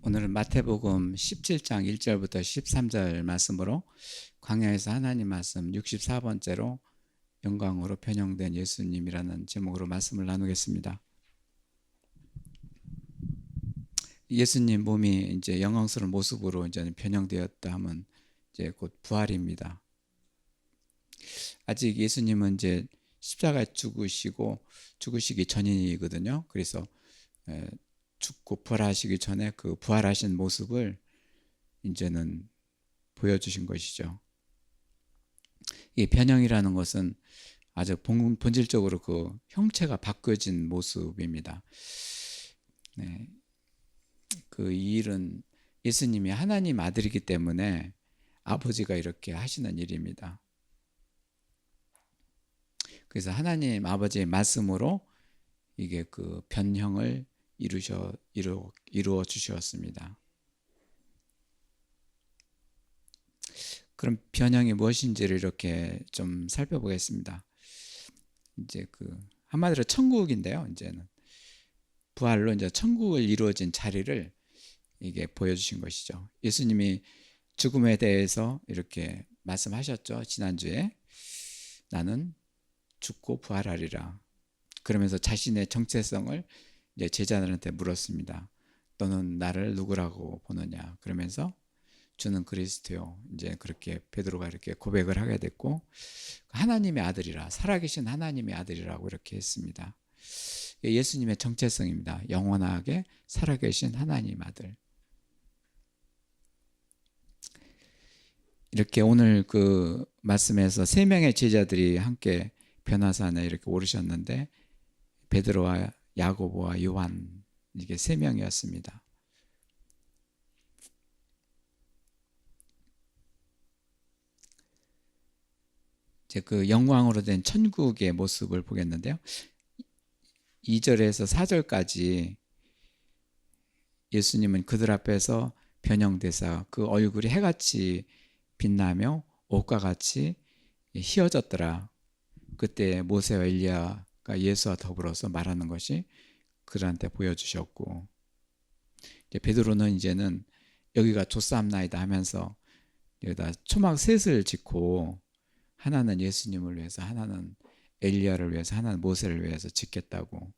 오늘은 마태복음 17장 1절부터 13절 말씀으로 광야에서 하나님 말씀 64번째로 영광으로 변형된 예수님이라는 제목으로 말씀을 나누겠습니다. 예수님 몸이 이제 영광스러운 모습으로 이제 변형되었다 하면 이제 곧 부활입니다. 아직 예수님은 이제 십자가에 죽으시기 전이거든요. 그래서 죽고 부활하시기 전에 그 부활하신 모습을 이제는 보여주신 것이죠. 이 변형이라는 것은 아주 본질적으로 그 형체가 바뀌어진 모습입니다. 네. 그 이 일은 예수님이 하나님 아들이기 때문에 아버지가 이렇게 하시는 일입니다. 그래서 하나님 아버지의 말씀으로 이게 그 변형을 이루어 주셨습니다. 그럼 변형이 무엇인지를 이렇게 좀 살펴보겠습니다. 이제 그 한마디로 천국인데요. 이제는 부활로 이제 천국을 이루어진 자리를 이게 보여주신 것이죠. 예수님이 죽음에 대해서 이렇게 말씀하셨죠. 지난주에 나는 죽고 부활하리라. 그러면서 자신의 정체성을 이제 제자들한테 물었습니다. 너는 나를 누구라고 보느냐? 그러면서 주는 그리스도요. 이제 그렇게 베드로가 이렇게 고백을 하게 됐고, 하나님의 아들이라, 살아계신 하나님의 아들이라고 이렇게 했습니다. 예수님의 정체성입니다. 영원하게 살아계신 하나님 아들. 이렇게 오늘 그 말씀에서 세 명의 제자들이 함께 변화산에 이렇게 오르셨는데, 베드로와 야고보와 요한, 이게 세 명이었습니다. 이제 그 영광으로 된 천국의 모습을 보겠는데요. 2절에서 4절까지 예수님은 그들 앞에서 변형되사 그 얼굴이 해같이 빛나며 옷과 같이 희어졌더라. 그때 모세와 엘리야가 예수와 더불어서 말하는 것이 그들한테 보여주셨고, 이제 베드로는 이제는 여기가 조사함나이다 하면서 여기다 초막 셋을 짓고, 하나는 예수님을 위해서, 하나는 엘리야를 위해서, 하나는 모세를 위해서 짓겠다고.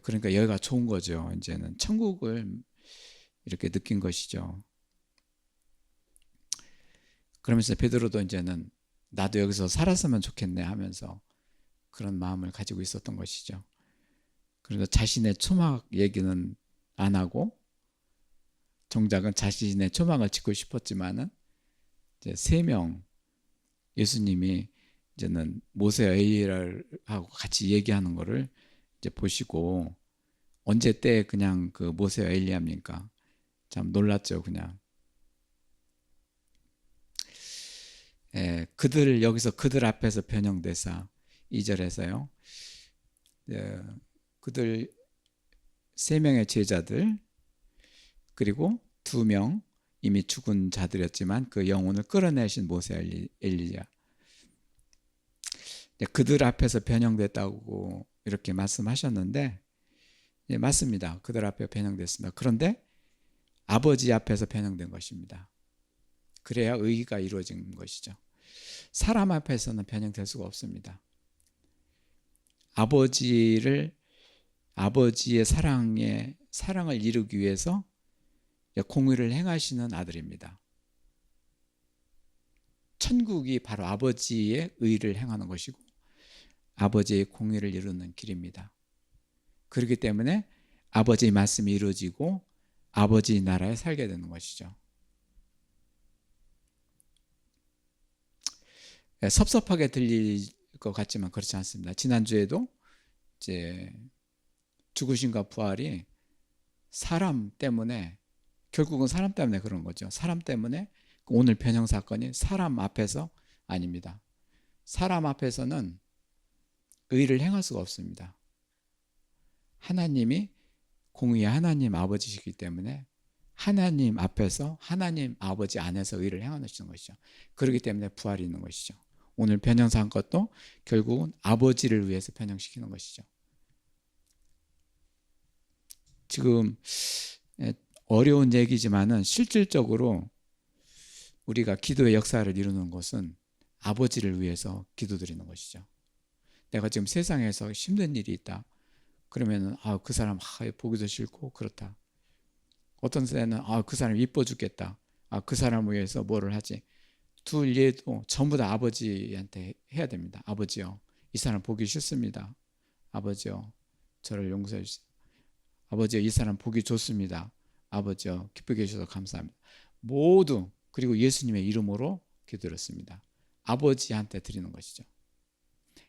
그러니까 여기가 좋은 거죠. 이제는 천국을 이렇게 느낀 것이죠. 그러면서 베드로도 이제는 나도 여기서 살았으면 좋겠네 하면서 그런 마음을 가지고 있었던 것이죠. 그래서 자신의 초막 얘기는 안 하고, 정작은 자신의 초막을 짓고 싶었지만은 이제 세 명 예수님이 이제는 모세와 엘리야하고 같이 얘기하는 거를 이제 보시고, 언제 때 그냥 그 모세와 엘리야입니까? 참 놀랐죠, 그냥. 여기서 그들 앞에서 변형되사 2절에서요. 그들 세 명의 제자들, 그리고 두 명 이미 죽은 자들이었지만 그 영혼을 끌어내신 모세와 엘리야. 그들 앞에서 변형됐다고 이렇게 말씀하셨는데, 예, 맞습니다. 그들 앞에 변형됐습니다. 그런데 아버지 앞에서 변형된 것입니다. 그래야 의의가 이루어진 것이죠. 사람 앞에서는 변형될 수가 없습니다. 아버지의 사랑을 이루기 위해서 공의를 행하시는 아들입니다. 천국이 바로 아버지의 의를 행하는 것이고 아버지의 공의를 이루는 길입니다. 그렇기 때문에 아버지의 말씀이 이루어지고 아버지의 나라에 살게 되는 것이죠. 섭섭하게 들릴 것 같지만 그렇지 않습니다. 지난주에도 이제 죽으심과 부활이 사람 때문에, 결국은 사람 때문에 그런 거죠. 사람 때문에 오늘 변형 사건이 사람 앞에서 아닙니다. 사람 앞에서는 의를 행할 수가 없습니다. 하나님이 공의의 하나님 아버지시기 때문에 하나님 앞에서 하나님 아버지 안에서 의를 행하는 것이죠. 그렇기 때문에 부활이 있는 것이죠. 오늘 변형한 것도 결국은 아버지를 위해서 변형시키는 것이죠. 지금 어려운 얘기지만은 실질적으로 우리가 기도의 역사를 이루는 것은 아버지를 위해서 기도드리는 것이죠. 내가 지금 세상에서 힘든 일이 있다. 그러면은 그 사람 보기도 싫고 그렇다. 어떤 때는 그 사람 이뻐 죽겠다. 그 사람을 위해서 뭐를 하지. 둘 예도 전부 다 아버지한테 해야 됩니다. 아버지요, 이 사람 보기 싫습니다. 아버지요, 저를 용서해 주세요. 아버지요, 이 사람 보기 좋습니다. 아버지요, 기쁘게 해주셔서 감사합니다. 모두 그리고 예수님의 이름으로 기도드렸습니다. 아버지한테 드리는 것이죠.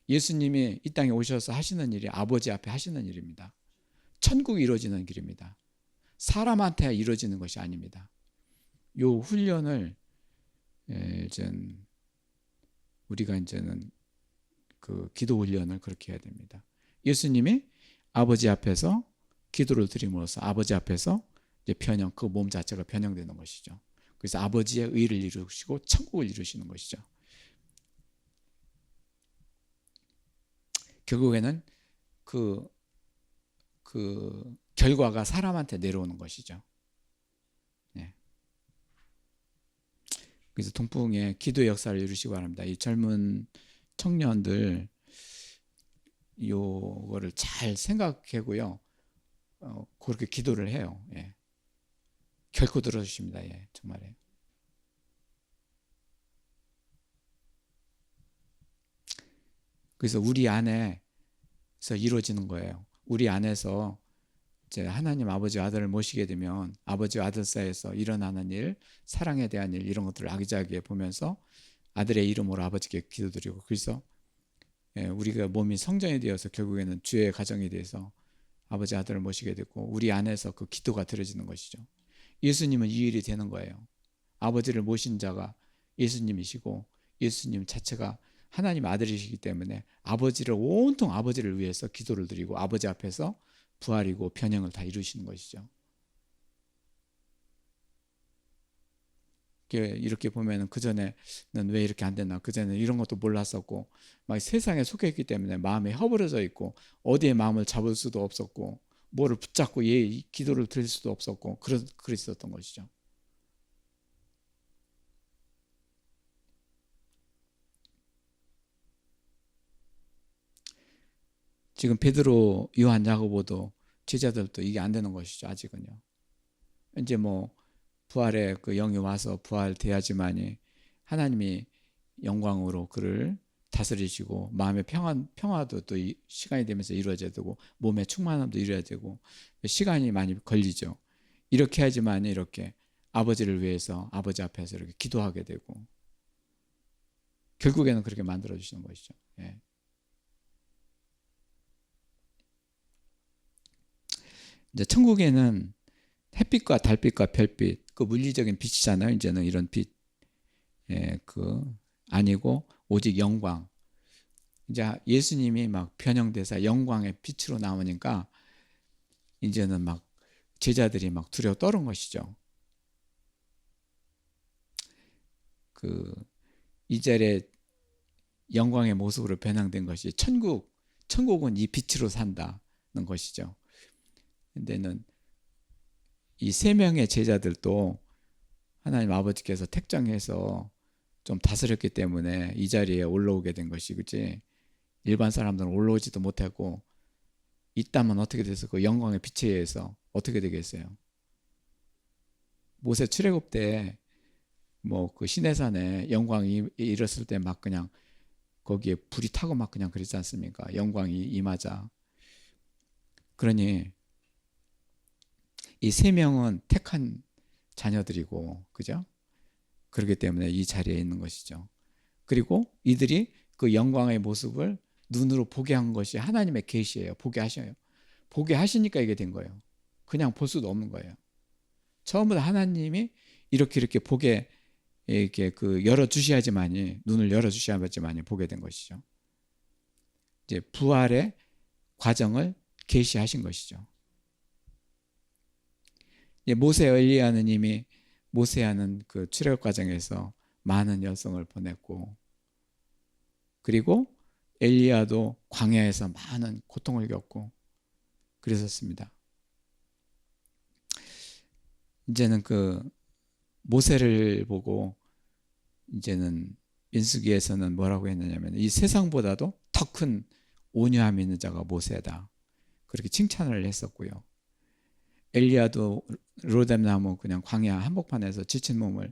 예수님이 이 땅에 오셔서 하시는 일이 아버지 앞에 하시는 일입니다. 천국이 이루어지는 길입니다. 사람한테 이루어지는 것이 아닙니다. 이 훈련을 우리가 이제는 그 기도 훈련을 그렇게 해야 됩니다. 예수님이 아버지 앞에서 기도를 드림으로써 아버지 앞에서 이제 변형, 그 몸 자체가 변형되는 것이죠. 그래서 아버지의 의를 이루시고 천국을 이루시는 것이죠. 결국에는 그 결과가 사람한테 내려오는 것이죠. 네. 그래서 동풍의 기도의 역사를 이루시기 바랍니다. 이 젊은 청년들 요거를 잘 생각하고요. 그렇게 기도를 해요. 예. 결코 들어주십니다. 예, 정말이에요. 그래서 우리 안에서 이루어지는 거예요. 우리 안에서 이제 하나님 아버지 아들을 모시게 되면 아버지 아들 사이에서 일어나는 일, 사랑에 대한 일, 이런 것들을 아기자기해 보면서 아들의 이름으로 아버지께 기도드리고, 그래서 우리가 몸이 성전이 되어서 결국에는 주의 가정이 돼서 아버지 아들을 모시게 되고 우리 안에서 그 기도가 들어지는 것이죠. 예수님은 이 일이 되는 거예요. 아버지를 모신 자가 예수님이시고 예수님 자체가 하나님 아들이시기 때문에 아버지를 온통 아버지를 위해서 기도를 드리고 아버지 앞에서 부활이고 변형을 다 이루시는 것이죠. 이렇게 보면은 그전에는 왜 이렇게 안 됐나, 그전에는 이런 것도 몰랐었고 막 세상에 속해 있기 때문에 마음이 허물어져 있고 어디에 마음을 잡을 수도 없었고 뭐를 붙잡고 기도를 드릴 수도 없었고 그랬었던 것이죠. 지금 베드로, 요한, 야고보도 제자들도 이게 안 되는 것이죠. 아직은요. 이제 뭐 부활의 그 영이 와서 부활돼야지만이 하나님이 영광으로 그를 다스리시고 마음의 평화도 또 시간이 되면서 이루어져야 되고 몸의 충만함도 이루어야 되고 시간이 많이 걸리죠. 이렇게 해야지만 이렇게 아버지를 위해서 아버지 앞에서 이렇게 기도하게 되고 결국에는 그렇게 만들어 주시는 것이죠. 예. 이제 천국에는 햇빛과 달빛과 별빛, 그 물리적인 빛이잖아요. 이제는 이런 빛, 아니고 오직 영광. 이제 예수님이 막 변형돼서 영광의 빛으로 나오니까 이제는 막 제자들이 막 두려워 떨은 것이죠. 그 2절에 영광의 모습으로 변형된 것이 천국은 이 빛으로 산다는 것이죠. 근데는 이 세 명의 제자들도 하나님 아버지께서 택정해서 좀 다스렸기 때문에 이 자리에 올라오게 된 것이, 그치? 일반 사람들은 올라오지도 못하고 있다면 어떻게 돼서 그 영광의 빛에 의해서 어떻게 되겠어요? 모세 출애굽 때 뭐 그 시내산에 영광이 일었을 때 막 그냥 거기에 불이 타고 막 그냥 그랬지 않습니까? 영광이 임하자. 그러니 이 세 명은 택한 자녀들이고, 그죠? 그렇기 때문에 이 자리에 있는 것이죠. 그리고 이들이 그 영광의 모습을 눈으로 보게 한 것이 하나님의 계시예요. 보게 하셔요. 보게 하시니까 이게 된 거예요. 그냥 볼 수도 없는 거예요. 처음부터 하나님이 이렇게 보게 이렇게 열어 주셔야지만이, 눈을 열어 주셔야지만이 보게 된 것이죠. 이제 부활의 과정을 계시하신 것이죠. 모세 엘리야는 이미 모세하는 그 출애굽 과정에서 많은 열성을 보냈고, 그리고 엘리야도 광야에서 많은 고통을 겪고 그랬었습니다. 이제는 그 모세를 보고 이제는 민수기에서는 뭐라고 했느냐면 이 세상보다도 더 큰 온유함 있는 자가 모세다. 그렇게 칭찬을 했었고요. 엘리야도 로뎀나무 그냥 광야 한복판에서 지친 몸을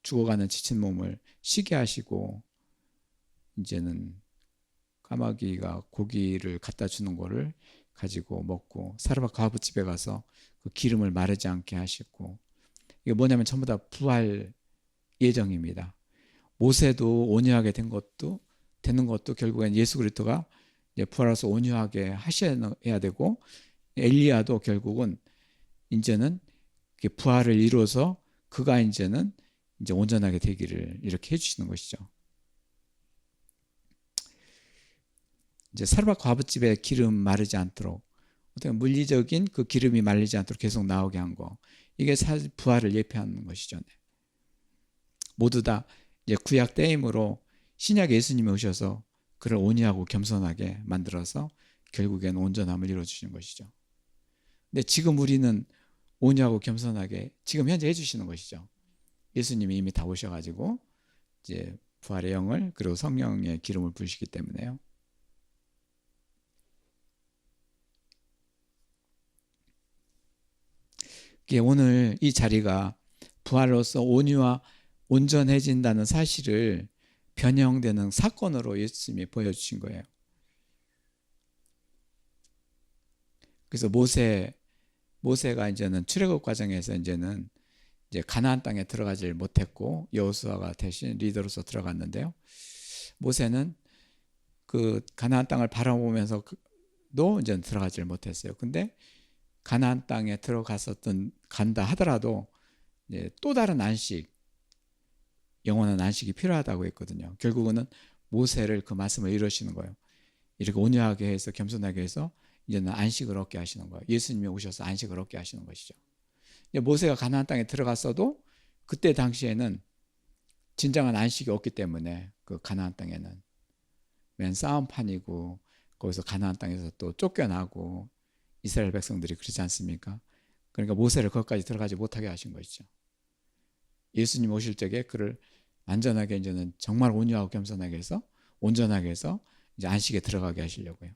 죽어가는 지친 몸을 쉬게 하시고 이제는 까마귀가 고기를 갖다 주는 거를 가지고 먹고 사르밧 과부집에 가서 그 기름을 마르지 않게 하셨고 이게 뭐냐면 전부 다 부활 예정입니다. 모세도 온유하게 되는 것도 결국엔 예수 그리스도가 이제 부활해서 온유하게 하셔야 되고 엘리야도 결국은 이제는 부활을 이루어서 그가 이제는 이제 온전하게 되기를 이렇게 해주시는 것이죠. 이제 사르밧 과부집에 기름 마르지 않도록 어떻게 물리적인 그 기름이 말리지 않도록 계속 나오게 한 거, 이게 사실 부활을 예표하는 것이죠. 모두 다 이제 구약 때이므로 신약 예수님이 오셔서 그를 온유하고 겸손하게 만들어서 결국엔 온전함을 이루어주시는 것이죠. 근데 지금 우리는 온유하고 겸손하게 지금 현재 해주시는 것이죠. 예수님이 이미 다 오셔가지고 이제 부활의 영을 그리고 성령의 기름을 부으시기 때문에요. 오늘 이 자리가 부활로서 온유와 온전해진다는 사실을 변형되는 사건으로 예수님이 보여주신 거예요. 그래서 모세가 이제는 출애굽 과정에서 이제는 이제 가나안 땅에 들어가질 못했고 여호수아가 대신 리더로서 들어갔는데요. 모세는 그 가나안 땅을 바라보면서도 이제 들어가질 못했어요. 근데 가나안 땅에 간다 하더라도 이제 또 다른 안식, 영원한 안식이 필요하다고 했거든요. 결국은 모세를 그 말씀을 이루시는 거예요. 이렇게 온유하게 해서 겸손하게 해서 이제는 안식을 얻게 하시는 거예요. 예수님이 오셔서 안식을 얻게 하시는 것이죠. 모세가 가나안 땅에 들어갔어도 그때 당시에는 진정한 안식이 없기 때문에 그 가나안 땅에는 맨 싸움판이고 거기서 가나안 땅에서 또 쫓겨나고 이스라엘 백성들이 그렇지 않습니까? 그러니까 모세를 거기까지 들어가지 못하게 하신 것이죠. 예수님 오실 적에 그를 안전하게 이제는 정말 온유하고 겸손하게 해서 온전하게 해서 이제 안식에 들어가게 하시려고요.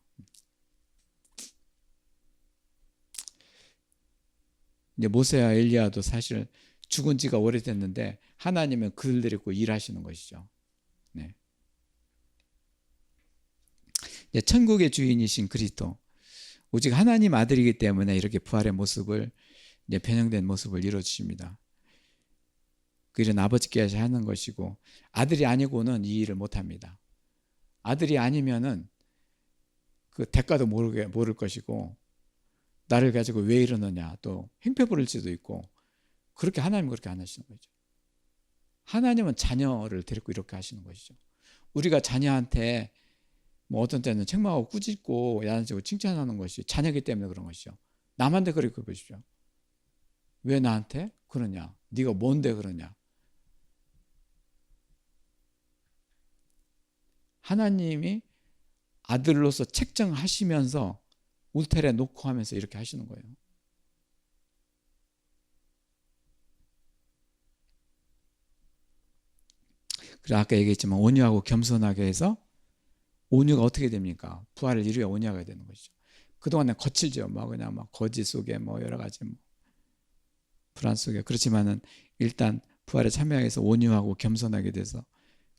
이제 모세와 엘리야도 사실 죽은 지가 오래됐는데 하나님은 그들 데리고 일하시는 것이죠. 네. 이제 천국의 주인이신 그리스도, 오직 하나님 아들이기 때문에 이렇게 부활의 모습을 이제 변형된 모습을 이루어주십니다. 그 일은 아버지께 하는 것이고 아들이 아니고는 이 일을 못합니다. 아들이 아니면은 그 대가도 모를 것이고 나를 가지고 왜 이러느냐 또 행패 부릴 수도 있고 그렇게 하나님은 그렇게 안 하시는 거죠. 하나님은 자녀를 데리고 이렇게 하시는 것이죠. 우리가 자녀한테 어떤 때는 책망하고 꾸짖고 야단치고 칭찬하는 것이 자녀이기 때문에 그런 것이죠. 남한테 그렇게 보십시오. 왜 나한테 그러냐? 네가 뭔데 그러냐? 하나님이 아들로서 책정하시면서 울타리에 놓고 하면서 이렇게 하시는 거예요. 그리고 아까 얘기했지만 온유하고 겸손하게 해서 온유가 어떻게 됩니까? 부활을 이루어야 온유하게 되는 것이죠. 그동안에 거칠죠. 그냥 거짓 속에 여러 가지 불안 속에. 그렇지만은 일단 부활에 참여하기 위해서 온유하고 겸손하게 돼서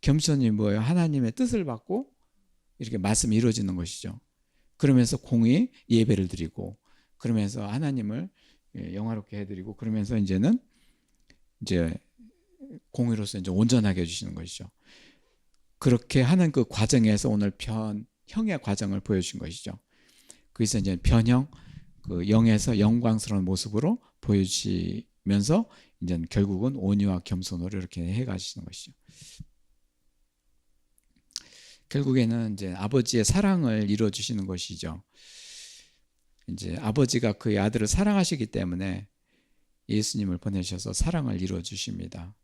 겸손이 뭐예요? 하나님의 뜻을 받고 이렇게 말씀이 이루어지는 것이죠. 그러면서 공의 예배를 드리고 그러면서 하나님을 영화롭게 해드리고 그러면서 이제는 이제 공의로서 이제 온전하게 해주시는 것이죠. 그렇게 하는 그 과정에서 오늘 변형의 과정을 보여주신 것이죠. 그래서 이제 변형, 그 영에서 영광스러운 모습으로 보여주시면서 이제 결국은 온유와 겸손으로 이렇게 해가시는 것이죠. 결국에는 이제 아버지의 사랑을 이루어 주시는 것이죠. 이제 아버지가 그의 아들을 사랑하시기 때문에 예수님을 보내셔서 사랑을 이루어 주십니다.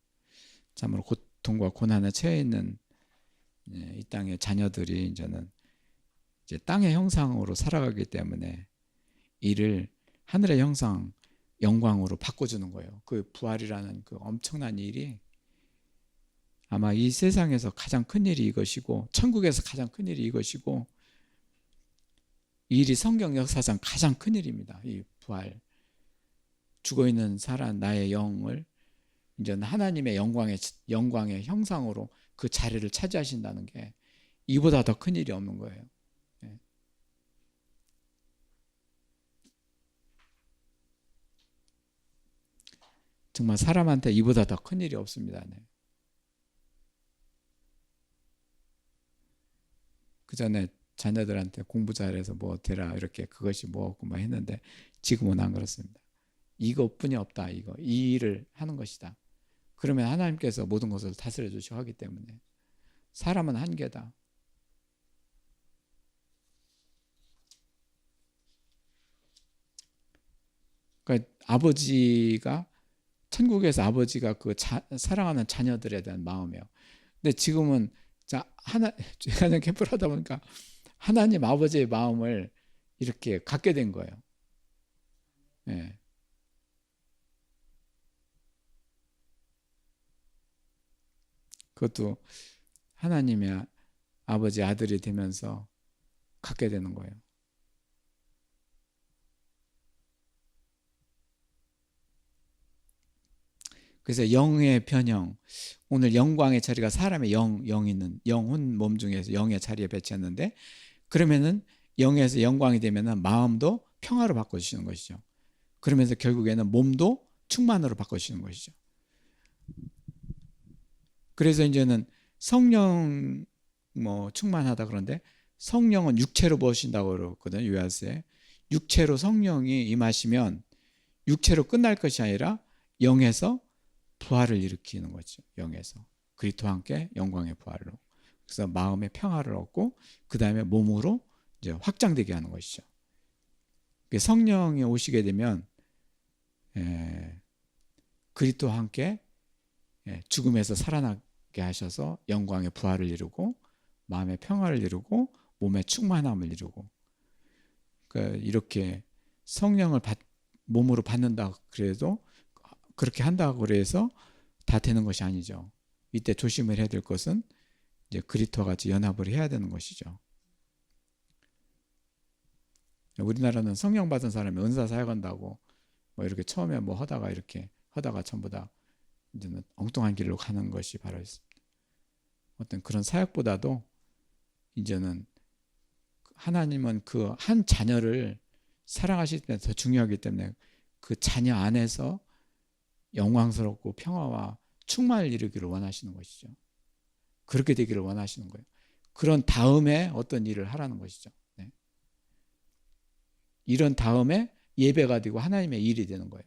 참으로 고통과 고난에 처해 있는 이 땅의 자녀들이 이제는 이제 땅의 형상으로 살아가기 때문에 이를 하늘의 형상, 영광으로 바꿔주는 거예요. 그 부활이라는 그 엄청난 일이 아마 이 세상에서 가장 큰 일이 이것이고 천국에서 가장 큰 일이 이것이고 이 일이 성경 역사상 가장 큰 일입니다. 이 부활. 죽어있는 살아 나의 영을 이제 하나님의 영광의 형상으로 그 자리를 차지하신다는 게 이보다 더 큰 일이 없는 거예요. 예. 정말 사람한테 이보다 더 큰 일이 없습니다. 네. 그 전에 자녀들한테 공부 잘해서 뭐 되라 이렇게 그것이 뭐고 뭐 했는데 지금은 안 그렇습니다. 이것뿐이 없다. 이 일을 하는 것이다. 그러면 하나님께서 모든 것을 다스려 주시고 하기 때문에 사람은 한계다. 그러니까 아버지가 천국에서 아버지가 그 사랑하는 자녀들에 대한 마음이에요. 근데 지금은 제가 캠프를 하다 보니까 하나님 아버지의 마음을 이렇게 갖게 된 거예요. 예. 그것도 하나님의 아버지 아들이 되면서 갖게 되는 거예요. 그래서 영의 변형, 오늘 영광의 자리가 사람의 영 있는 영혼 몸 중에서 영의 자리에 배치했는데 그러면은 영에서 영광이 되면은 마음도 평화로 바꿔주시는 것이죠. 그러면서 결국에는 몸도 충만으로 바꿔주시는 것이죠. 그래서 이제는 성령 충만하다 그런데 성령은 육체로 부으신다고 그러거든요. 요한스에 육체로 성령이 임하시면 육체로 끝날 것이 아니라 영에서 부활을 일으키는 거죠. 영에서 그리스도와 함께 영광의 부활로. 그래서 마음의 평화를 얻고 그 다음에 몸으로 이제 확장되게 하는 것이죠. 성령이 오시게 되면 그리스도와 함께 죽음에서 살아나게 하셔서 영광의 부활을 이루고 마음의 평화를 이루고 몸의 충만함을 이루고 그러니까 이렇게 성령을 몸으로 받는다 그래도 그렇게 한다고 그래서 다 되는 것이 아니죠. 이때 조심을 해야 될 것은 이제 그리스도와 같이 연합을 해야 되는 것이죠. 우리나라는 성령 받은 사람이 은사 사역한다고 뭐 이렇게 처음에 뭐 하다가 이렇게 하다가 전부 다 이제는 엉뚱한 길로 가는 것이 바로 있습니다. 어떤 그런 사역보다도 이제는 하나님은 그 한 자녀를 사랑하실 때 더 중요하기 때문에 그 자녀 안에서 영광스럽고 평화와 충만을 이루기를 원하시는 것이죠. 그렇게 되기를 원하시는 거예요. 그런 다음에 어떤 일을 하라는 것이죠. 네. 이런 다음에 예배가 되고 하나님의 일이 되는 거예요.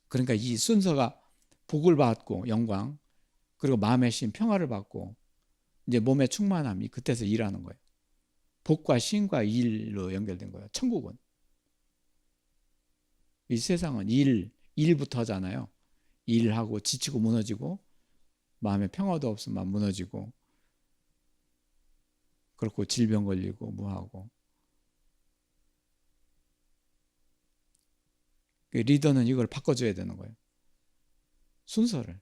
그러니까 이 순서가 복을 받고 영광 그리고 마음의 쉼 평화를 받고 이제 몸의 충만함이 그때서 일하는 거예요. 복과 쉼과 일로 연결된 거예요. 천국은 이 세상은 일부터잖아요. 일하고 지치고 무너지고 마음에 평화도 없으면 무너지고 그렇고 질병 걸리고 뭐하고 리더는 이걸 바꿔줘야 되는 거예요. 순서를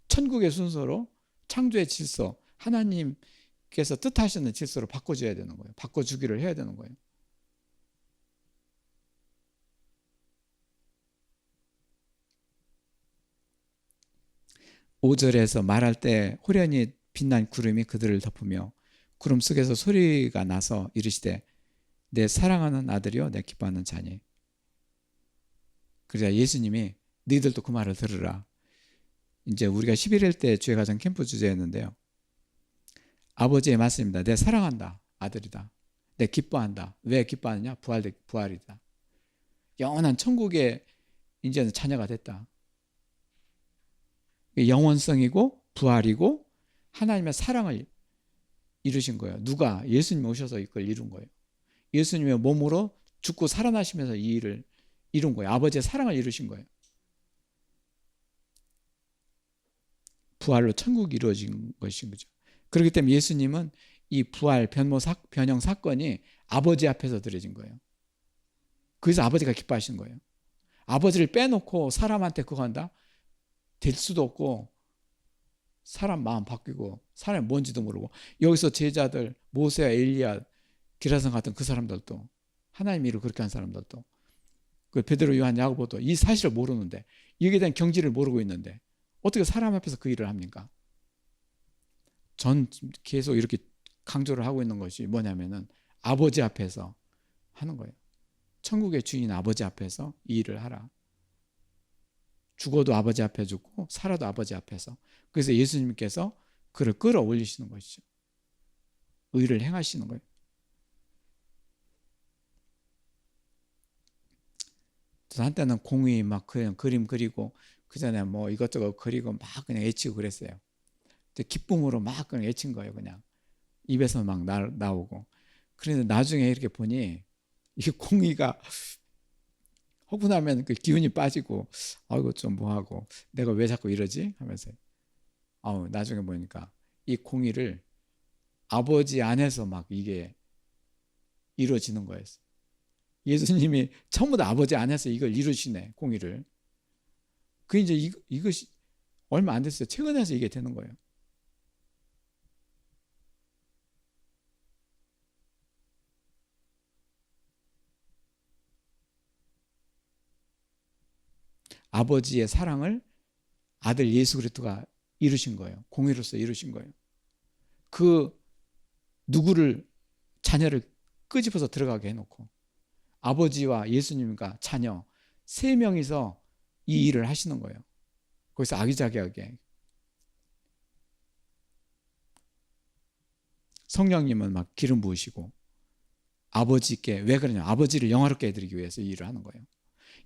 천국의 순서로 창조의 질서 하나님께서 뜻하시는 질서로 바꿔줘야 되는 거예요. 바꿔주기를 해야 되는 거예요. (5절에서) 말할 때 호련히 빛난 구름이 그들을 덮으며 구름 속에서 소리가 나서 이르시되 내 사랑하는 아들이요 내 기뻐하는 자니. 그러자 예수님이 너희들도 그 말을 들으라. 이제 우리가 11일 때 주의가정 캠프 주제였는데요. 아버지의 말씀입니다. 내 사랑한다 아들이다. 내 기뻐한다. 왜 기뻐하느냐? 부활이다. 영원한 천국의 이제는 자녀가 됐다. 영원성이고 부활이고 하나님의 사랑을 이루신 거예요. 누가? 예수님이 오셔서 이걸 이룬 거예요. 예수님의 몸으로 죽고 살아나시면서 이 일을 이룬 거예요. 아버지의 사랑을 이루신 거예요. 부활로 천국이 이루어진 것인 거죠. 그렇기 때문에 예수님은 이 부활 변형 사건이 아버지 앞에서 드려진 거예요. 그래서 아버지가 기뻐하시는 거예요. 아버지를 빼놓고 사람한테 그거 한다? 될 수도 없고 사람 마음 바뀌고 사람이 뭔지도 모르고 여기서 제자들 모세와 엘리야 기라성 같은 그 사람들도 하나님 일을 그렇게 한 사람들도 그 베드로 요한 야고보도 이 사실을 모르는데 여기에 대한 경지를 모르고 있는데 어떻게 사람 앞에서 그 일을 합니까? 전 계속 이렇게 강조를 하고 있는 것이 뭐냐면은 아버지 앞에서 하는 거예요. 천국의 주인 아버지 앞에서 이 일을 하라. 죽어도 아버지 앞에 죽고 살아도 아버지 앞에서. 그래서 예수님께서 그를 끌어올리시는 것이죠. 의를 행하시는 거예요. 한때는 공이 막 그냥 그림 그리고 그 전에 뭐 이것저것 그리고 막 그냥 애치고 그랬어요. 기쁨으로 막 그냥 애친 거예요. 그냥 입에서 막 나오고. 그런데 나중에 이렇게 보니 이게 공이가 하고 나면 그 기운이 빠지고 이거 좀 뭐하고 내가 왜 자꾸 이러지 하면서 나중에 보니까 이 공의를 아버지 안에서 막 이게 이루어지는 거였어요. 예수님이 전부 다 아버지 안에서 이걸 이루시네, 공의를. 그 이제 이것이 얼마 안 됐어요. 최근에서 이게 되는 거예요. 아버지의 사랑을 아들 예수 그리스도가 이루신 거예요. 공의로서 이루신 거예요. 그 누구를 자녀를 끄집어서 들어가게 해놓고 아버지와 예수님과 자녀 세 명이서 이 일을 하시는 거예요. 거기서 아기자기하게. 성령님은 막 기름 부으시고 아버지께 왜 그러냐? 아버지를 영화롭게 해드리기 위해서 이 일을 하는 거예요.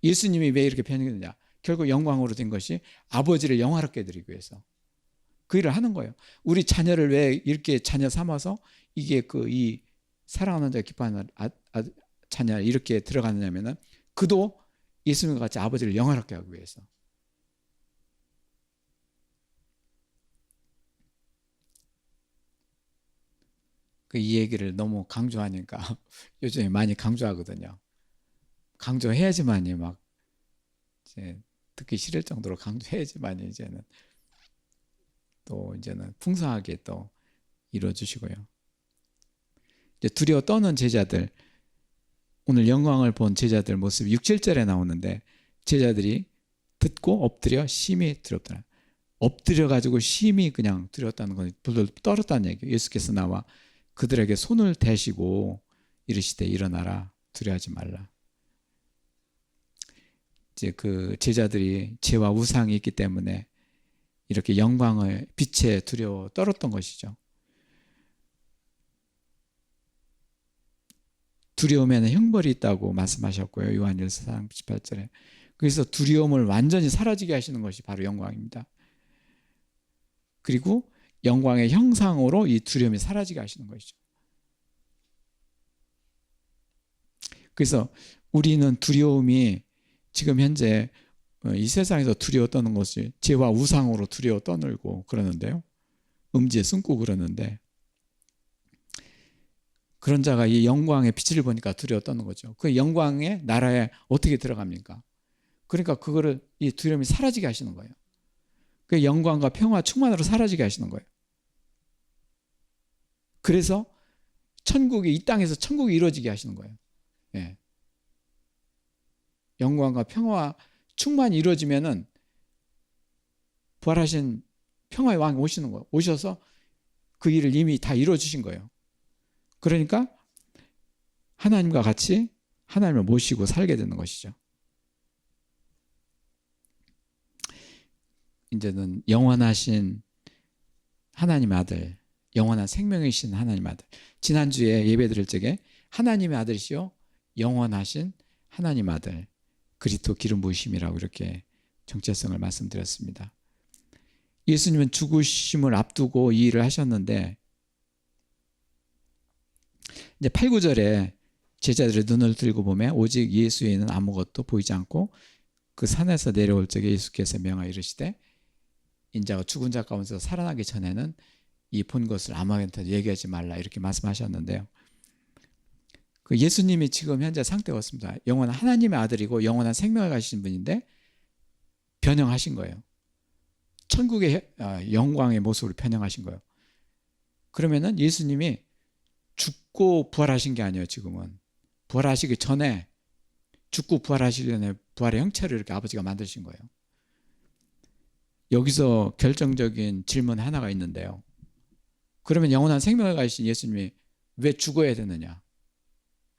예수님이 왜 이렇게 변했느냐? 결국 영광으로 된 것이 아버지를 영화롭게 해드리기 위해서 그 일을 하는 거예요. 우리 자녀를 왜 이렇게 자녀 삼아서 이게 이 사랑하는 자 기뻐하는 자녀 이렇게 들어가느냐면은 그도 예수님과 같이 아버지를 영화롭게 하기 위해서. 이 얘기를 너무 강조하니까 요즘에 많이 강조하거든요. 강조해야지만이 막 이제 듣기 싫을 정도로 강조해야지만이 이제는 풍성하게 또 이루어주시고요. 이제 두려워 떠는 제자들, 오늘 영광을 본 제자들 모습 6, 7절에 나오는데 제자들이 듣고 엎드려 심히 두렵더라. 엎드려가지고 심히 그냥 두려웠다는 건 불들 떨었다는 얘기예요. 예수께서 나와 그들에게 손을 대시고 이르시되 일어나라, 두려워하지 말라. 이제 그 제자들이 죄와 우상이 있기 때문에 이렇게 영광을 빛에 두려워 떨었던 것이죠. 두려움에는 형벌이 있다고 말씀하셨고요. 요한일서 4장 18절에. 그래서 두려움을 완전히 사라지게 하시는 것이 바로 영광입니다. 그리고 영광의 형상으로 이 두려움이 사라지게 하시는 것이죠. 그래서 우리는 두려움이 지금 현재 이 세상에서 두려워 떠는 것이 죄와 우상으로 두려워 떠늘고 그러는데요. 음지에 숨고 그러는데 그런 자가 이 영광의 빛을 보니까 두려워 떠는 거죠. 그 영광의 나라에 어떻게 들어갑니까? 그러니까 그거를 이 두려움이 사라지게 하시는 거예요. 그 영광과 평화 충만으로 사라지게 하시는 거예요. 그래서 천국이 이 땅에서 천국이 이루어지게 하시는 거예요. 예. 영광과 평화와 충만이 이루어지면은 부활하신 평화의 왕이 오시는 거예요. 오셔서 그 일을 이미 다 이루어 주신 거예요. 그러니까 하나님과 같이 하나님을 모시고 살게 되는 것이죠. 이제는 영원하신 하나님의 아들, 영원한 생명이신 하나님의 아들. 지난주에 예배 드릴 적에 하나님의 아들이시요 영원하신 하나님 아들 그리스도 기름 부으심이라고 이렇게 정체성을 말씀드렸습니다. 예수님은 죽으심을 앞두고 이 일을 하셨는데 이제 8, 9절에 제자들의 눈을 들고 보면 오직 예수 외에는 아무것도 보이지 않고 그 산에서 내려올 적에 예수께서 명하여 이르시되 인자가 죽은 자 가운데서 살아나기 전에는 이 본 것을 아무한테도 얘기하지 말라 이렇게 말씀하셨는데요. 그 예수님이 지금 현재 상태가 어떻습니다. 영원한 하나님의 아들이고 영원한 생명을 가지신 분인데 변형하신 거예요. 천국의 영광의 모습으로 변형하신 거예요. 그러면은 예수님이 죽고 부활하신 게 아니에요. 지금은 부활하시기 전에, 죽고 부활하시기 전에 부활의 형체를 이렇게 아버지가 만드신 거예요. 여기서 결정적인 질문 하나가 있는데요. 그러면 영원한 생명을 가지신 예수님이 왜 죽어야 되느냐?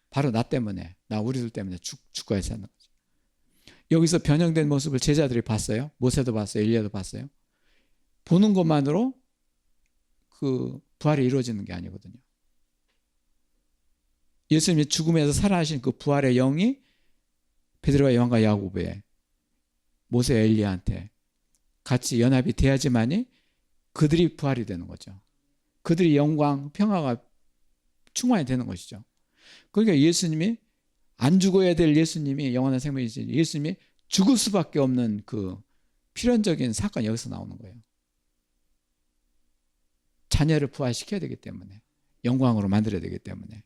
바로 나 때문에, 나 우리들 때문에 죽어야 되는 거죠. 여기서 변형된 모습을 제자들이 봤어요. 모세도 봤어요. 엘리야도 봤어요. 보는 것만으로 그 부활이 이루어지는 게 아니거든요. 예수님이 죽음에서 살아나신 그 부활의 영이 베드로와 요한과 야고보에, 모세, 엘리야한테 같이 연합이 돼야지만이 그들이 부활이 되는 거죠. 그들이 영광, 평화가 충만이 되는 것이죠. 그러니까 예수님이 안 죽어야 될 예수님이 영원한 생명이신 예수님이 죽을 수밖에 없는 그 필연적인 사건이 여기서 나오는 거예요. 자녀를 부활시켜야 되기 때문에, 영광으로 만들어야 되기 때문에.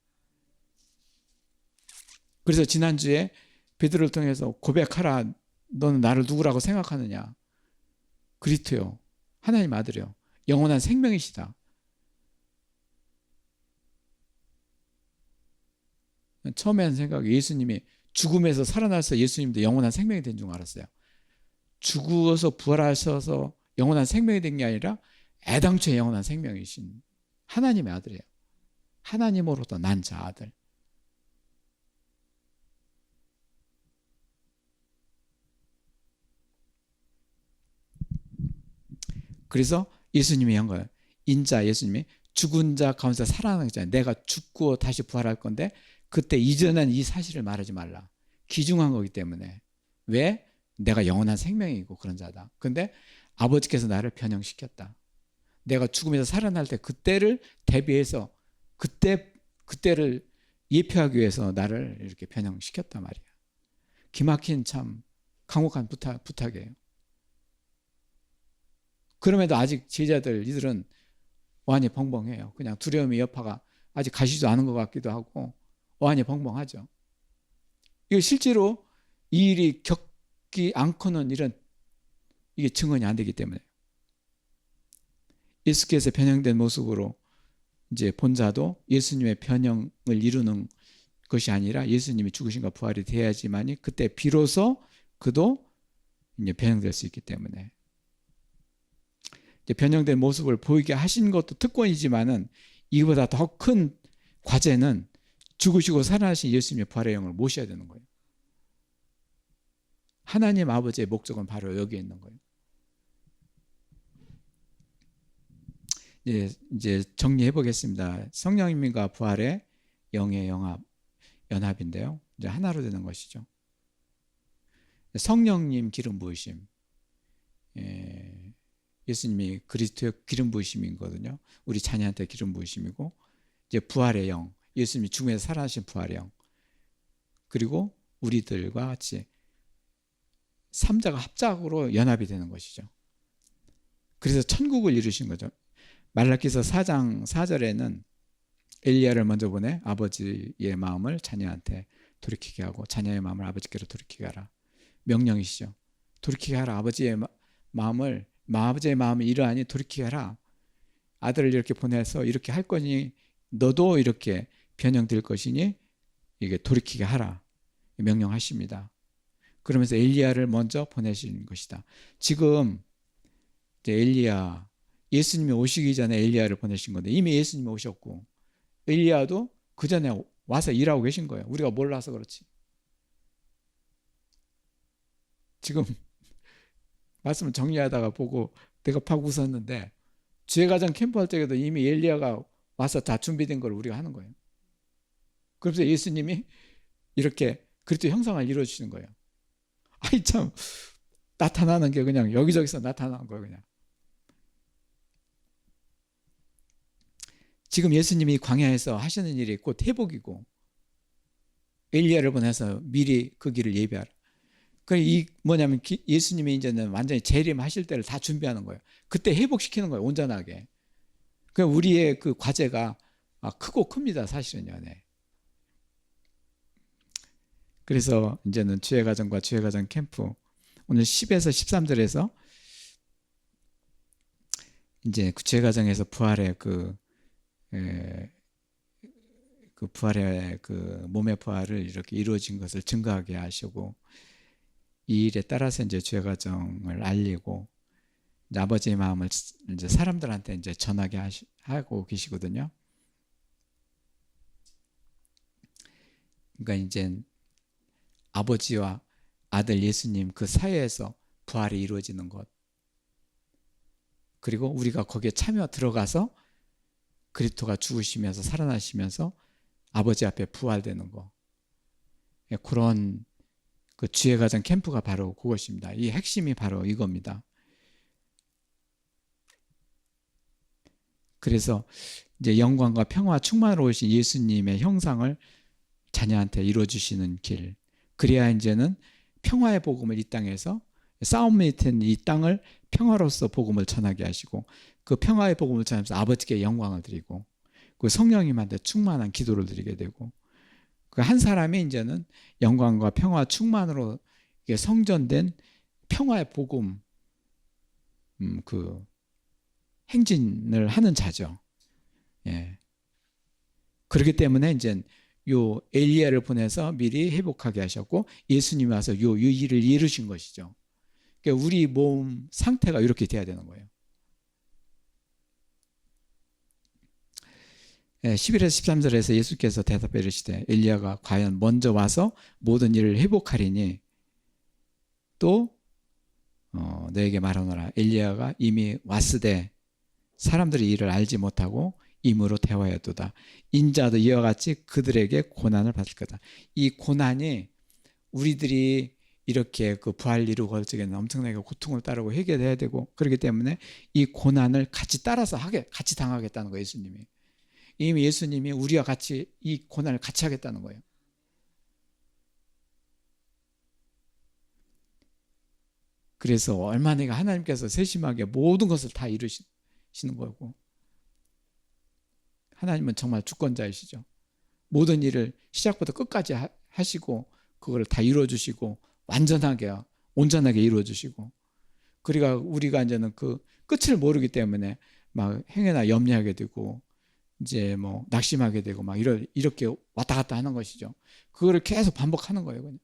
그래서 지난주에 베드로를 통해서 고백하라. 너는 나를 누구라고 생각하느냐? 그리스도요, 하나님 아들이요, 영원한 생명이시다. 처음에는 생각이 예수님이 죽음에서 살아나서 예수님도 영원한 생명이 된 줄 알았어요. 죽어서 부활하셔서 영원한 생명이 된 게 아니라 애당초에 영원한 생명이신 하나님의 아들이에요. 하나님으로부터 난 자 아들. 그래서 예수님이 한 거예요. 인자, 예수님이 죽은 자 가운데 살아나는 거잖아요. 내가 죽고 다시 부활할 건데 그때 이전엔 이 사실을 말하지 말라. 귀중한 거기 때문에. 왜? 내가 영원한 생명이고 그런 자다. 근데 아버지께서 나를 변형시켰다. 내가 죽음에서 살아날 때 그때를 대비해서 그때를 예표하기 위해서 나를 이렇게 변형시켰단 말이야. 기막힌 참 강력한 부탁이에요. 그럼에도 아직 제자들 이들은 어안이 벙벙해요. 그냥 두려움의 여파가 아직 가시지도 않은 것 같기도 하고 어안이 벙벙하죠. 이거 실제로 이 일이 겪지 않고는 이게 증언이 안 되기 때문에. 예수께서 변형된 모습으로 이제 본 자도 예수님의 변형을 이루는 것이 아니라 예수님이 죽으신과 부활이 돼야지만이 그때 비로소 그도 이제 변형될 수 있기 때문에. 이제 변형된 모습을 보이게 하신 것도 특권이지만은 이보다 더 큰 과제는 죽으시고 살아나신 예수님의 부활의 영을 모셔야 되는 거예요. 하나님 아버지의 목적은 바로 여기에 있는 거예요. 이제 정리해 보겠습니다. 성령님과 부활의 영의 연합인데요. 이제 하나로 되는 것이죠. 성령님 기름 부으심. 예수님이 그리스도의 기름 부으심이거든요. 우리 자녀한테 기름 부으심이고, 이제 부활의 영, 예수님이 죽음에서 살아나신 부활의 영, 그리고 우리들과 같이 삼자가 합작으로 연합이 되는 것이죠. 그래서 천국을 이루신 거죠. 말라기서 4장 4절에는 엘리야를 먼저 보내 아버지의 마음을 자녀한테 돌이키게 하고 자녀의 마음을 아버지께로 돌이키게 하라. 명령이시죠. 돌이키게 하라. 아버지의 마음이 이러하니 돌이키게 하라. 아들을 이렇게 보내서 이렇게 할 거니 너도 이렇게 변형될 것이니 이게 돌이키게 하라. 명령하십니다. 그러면서 엘리야를 먼저 보내신 것이다. 지금 이제 엘리야, 예수님이 오시기 전에 엘리야를 보내신 건데 이미 예수님이 오셨고 엘리야도 그 전에 와서 일하고 계신 거예요. 우리가 몰라서 그렇지. 지금 말씀을 정리하다가 보고 내가 팍 웃었는데 죄가정 캠프 할 때에도 이미 엘리야가 와서 다 준비된 걸 우리가 하는 거예요. 그래서 예수님이 이렇게 그리스도 형상을 이루어주시는 거예요. 아이 참, 나타나는 게 그냥 여기저기서 나타나는 거예요. 그냥 지금 예수님이 광야에서 하시는 일이 곧 회복이고 엘리야를 보내서 미리 그 길을 예비하라. 이 뭐냐면 예수님이 이제는 완전히 재림하실 때를 다 준비하는 거예요. 그때 회복시키는 거예요. 온전하게. 그 우리의 그 과제가 크고 큽니다, 사실은요. 네. 그래서 이제는 주애가정과 주애가정 캠프 오늘 10에서 13절에서 이제 그 주애가정에서 부활의 그 부활의 그 몸의 부활을 이렇게 이루어진 것을 증거하게 하시고 이 일에 따라서 이제 주애가정을 알리고 이제 아버지의 마음을 이제 사람들한테 이제 전하게 하고 계시거든요. 그러니까 이제 아버지와 아들 예수님 그 사이에서 부활이 이루어지는 것, 그리고 우리가 거기에 참여 들어가서 그리스도가 죽으시면서 살아나시면서 아버지 앞에 부활되는 거, 그런 그 주애가정 캠프가 바로 그것입니다. 이 핵심이 바로 이겁니다. 그래서 이제 영광과 평화 충만으로 오신 예수님의 형상을 자녀한테 이루어주시는 길, 그래야 이제는 평화의 복음을 이 땅에서 싸움 밑인 이 땅을 평화로서 복음을 전하게 하시고 그 평화의 복음을 전하면서 아버지께 영광을 드리고 그 성령님한테 충만한 기도를 드리게 되고 그 한 사람이 이제는 영광과 평화 충만으로 성전된 평화의 복음 그 행진을 하는 자죠. 예. 그렇기 때문에 이제 요 엘리야를 보내서 미리 회복하게 하셨고 예수님이 와서 요 일을 이루신 것이죠. 그러니까 우리 몸 상태가 이렇게 돼야 되는 거예요. 11에서 13절에서 예수께서 대답해 이르시되 엘리야가 과연 먼저 와서 모든 일을 회복하리니 또 너에게 말하노라 엘리야가 이미 왔으되 사람들이 이를 알지 못하고 임으로 대화하였도다. 인자도 이와 같이 그들에게 고난을 받을 거다. 이 고난이 우리들이 이렇게 그 부활 이루고 할 적에는 엄청나게 고통을 따르고 해결해야 되고 그렇기 때문에 이 고난을 같이 따라서 같이 당하겠다는 거예요. 예수님이. 이미 예수님이 우리와 같이 이 고난을 같이 하겠다는 거예요. 그래서 얼마나 하나님께서 세심하게 모든 것을 다 이루시는 거고 하나님은 정말 주권자이시죠. 모든 일을 시작부터 끝까지 하시고 그걸 다 이루어주시고 완전하게 온전하게 이루어주시고 그러니까 우리가 이제는 그 끝을 모르기 때문에 막 행여나 염려하게 되고 이제 뭐 낙심하게 되고 막 이렇게 왔다 갔다 하는 것이죠. 그거를 계속 반복하는 거예요. 그냥.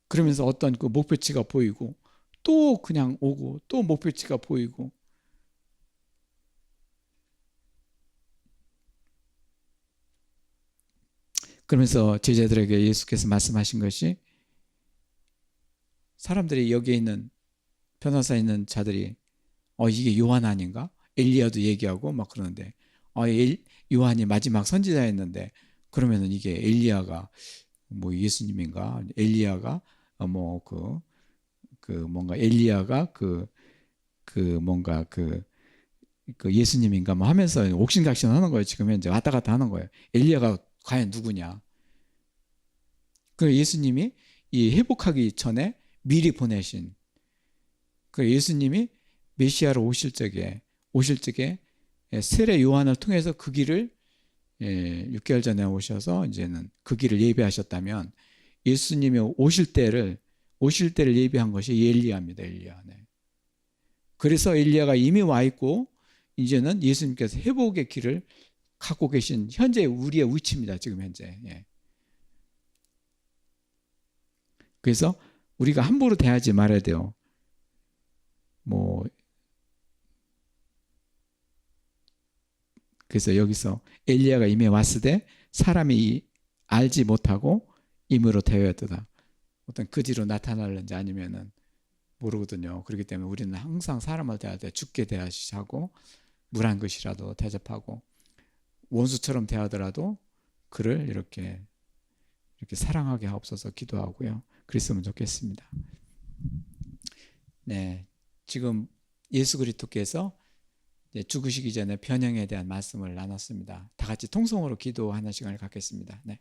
그러면서 어떤 그 목표치가 보이고 또 그냥 오고 또 목표치가 보이고 그러면서 제자들에게 예수께서 말씀하신 것이 사람들이 여기에 있는 변호사에 있는 자들이 이게 요한 아닌가? 엘리야도 얘기하고 막 그러는데 요한이 마지막 선지자였는데 그러면은 이게 엘리야가 뭐 예수님인가? 엘리야가 뭐 뭔가 엘리야가 뭔가 그 예수님인가 뭐 하면서 옥신각신 하는 거예요. 지금 현재 왔다 갔다 하는 거예요. 엘리야가 과연 누구냐? 그 예수님이 이 회복하기 전에 미리 보내신 그 예수님이 메시아로 오실 적에 세례 요한을 통해서 그 길을 6개월 전에 오셔서 이제는 그 길을 예비하셨다면 예수님이 오실 때를 예비한 것이 엘리야입니다. 엘리야. 네. 그래서 엘리야가 이미 와 있고 이제는 예수님께서 회복의 길을 갖고 계신 현재 우리의 위치입니다. 지금 현재. 예. 그래서 우리가 함부로 대하지 말아야 돼요. 그래서 여기서 엘리야가 이미 왔으되 사람이 알지 못하고 임으로 대하였도다. 어떤 거지로 나타날는지 아니면은 모르거든요. 그렇기 때문에 우리는 항상 사람을 대할 때 죽게 대하시고 물 한 것이라도 대접하고 원수처럼 대하더라도 그를 이렇게 사랑하게 하옵소서 기도하고요. 그랬으면 좋겠습니다. 네, 지금 예수 그리스도께서 죽으시기 전에 변형에 대한 말씀을 나눴습니다. 다 같이 통성으로 기도하는 시간을 갖겠습니다. 네.